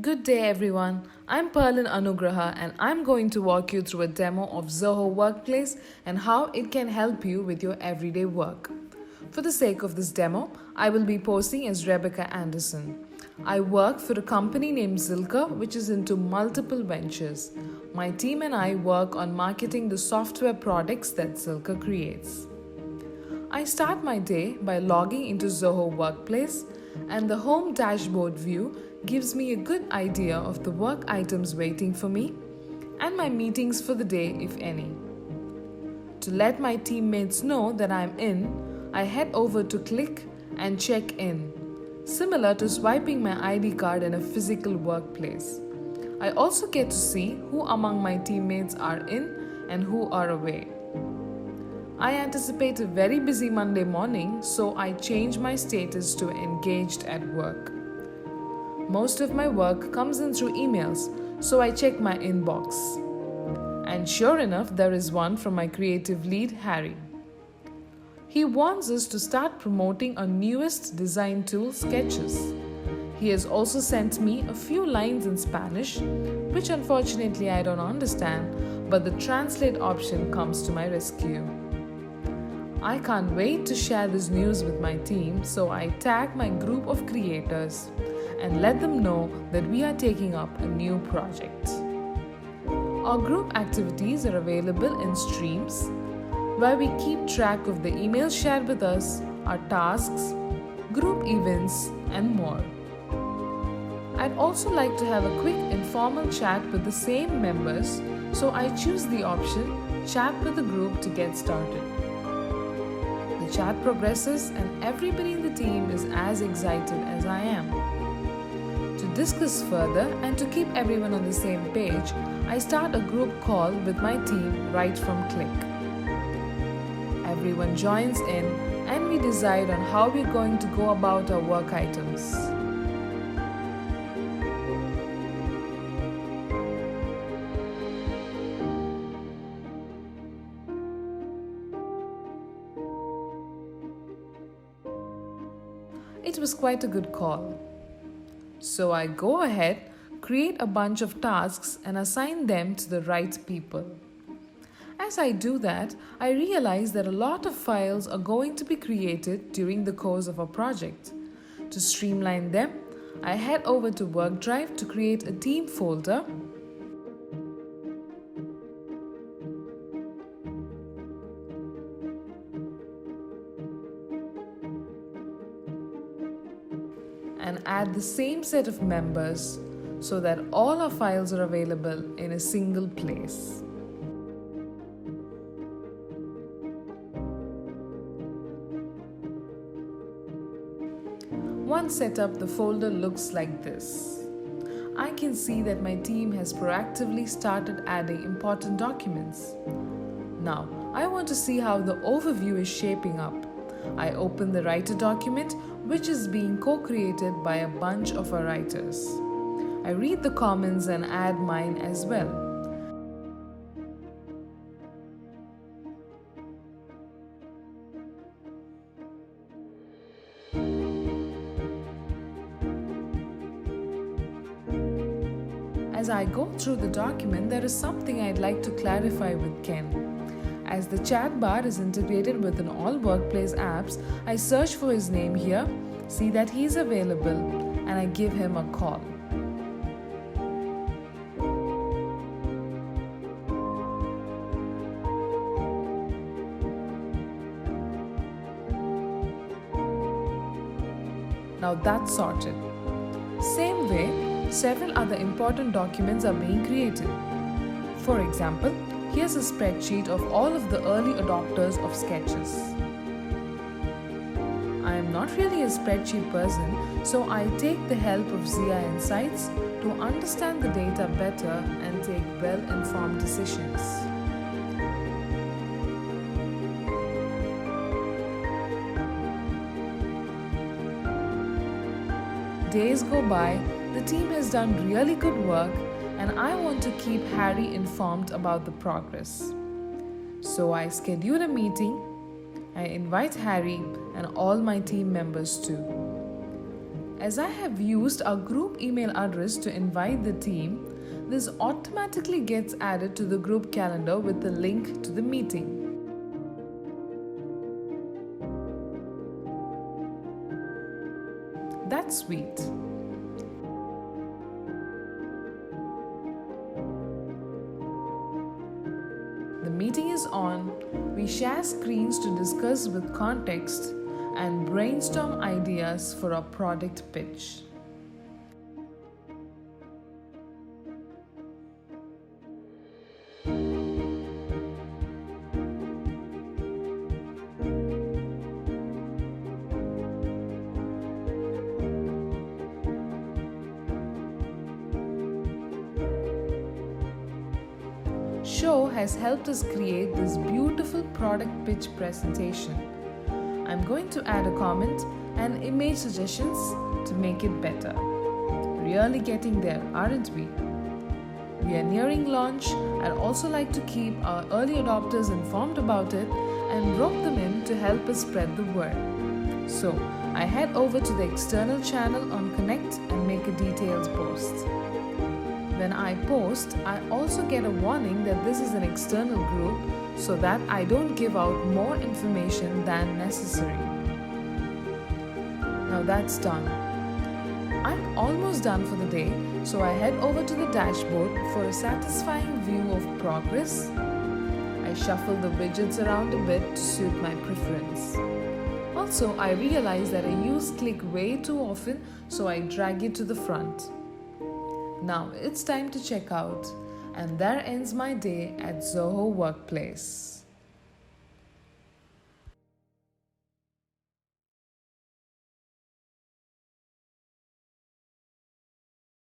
Good day, everyone. I'm Perlin Anugraha, and I'm going to walk you through a demo of Zoho Workplace and how it can help you with your everyday work. For the sake of this demo, I will be posing as Rebecca Anderson. I work for a company named Zilker, which is into multiple ventures. My team and I work on marketing the software products that Zilker creates. I start my day by logging into Zoho Workplace, and the home dashboard view gives me a good idea of the work items waiting for me and my meetings for the day, if any. To let my teammates know that I'm in, I head over to click and check in, similar to swiping my ID card in a physical workplace. I also get to see who among my teammates are in and who are away. I anticipate a very busy Monday morning, so I change my status to engaged at work. Most of my work comes in through emails, so I check my inbox. And sure enough, there is one from my creative lead, Harry. He wants us to start promoting our newest design tool, Sketches. He has also sent me a few lines in Spanish, which unfortunately I don't understand, but the translate option comes to my rescue. I can't wait to share this news with my team, so I tag my group of creators and let them know that we are taking up a new project. Our group activities are available in streams, where we keep track of the emails shared with us, our tasks, group events, and more. I'd also like to have a quick informal chat with the same members, so I choose the option Chat with the group to get started. The chat progresses and everybody in the team is as excited as I am. To discuss further and to keep everyone on the same page, I start a group call with my team right from click. Everyone joins in and we decide on how we're going to go about our work items. It was quite a good call. So I go ahead, create a bunch of tasks and assign them to the right people. As I do that, I realize that a lot of files are going to be created during the course of our project. To streamline them, I head over to WorkDrive to create a team folder and add the same set of members so that all our files are available in a single place. Once set up, the folder looks like this. I can see that my team has proactively started adding important documents. Now, I want to see how the overview is shaping up. I open the writer document, which is being co-created by a bunch of our writers. I read the comments and add mine as well. As I go through the document, there is something I'd like to clarify with Ken. As the chat bar is integrated within all workplace apps, I search for his name here, see that he is available, and I give him a call. Now that's sorted. Same way, several other important documents are being created. For example, here's a spreadsheet of all of the early adopters of Sketches. I am not really a spreadsheet person, so I take the help of ZI Insights to understand the data better and take well-informed decisions. Days go by, the team has done really good work, and I want to keep Harry informed about the progress. So I schedule a meeting. I invite Harry and all my team members too. As I have used our group email address to invite the team, this automatically gets added to the group calendar with the link to the meeting. That's sweet. The meeting is on, we share screens to discuss with context and brainstorm ideas for our product pitch. Show has helped us create this beautiful product pitch presentation. I'm going to add a comment and image suggestions to make it better. Really getting there, aren't we? We are nearing launch. I'd also like to keep our early adopters informed about it and rope them in to help us spread the word. So, I head over to the external channel on Connect and make a details post. When I post, I also get a warning that this is an external group so that I don't give out more information than necessary. Now that's done. I'm almost done for the day, so I head over to the dashboard for a satisfying view of progress. I shuffle the widgets around a bit to suit my preference. Also, I realize that I use click way too often, so I drag it to the front. Now it's time to check out, and there ends my day at Zoho Workplace.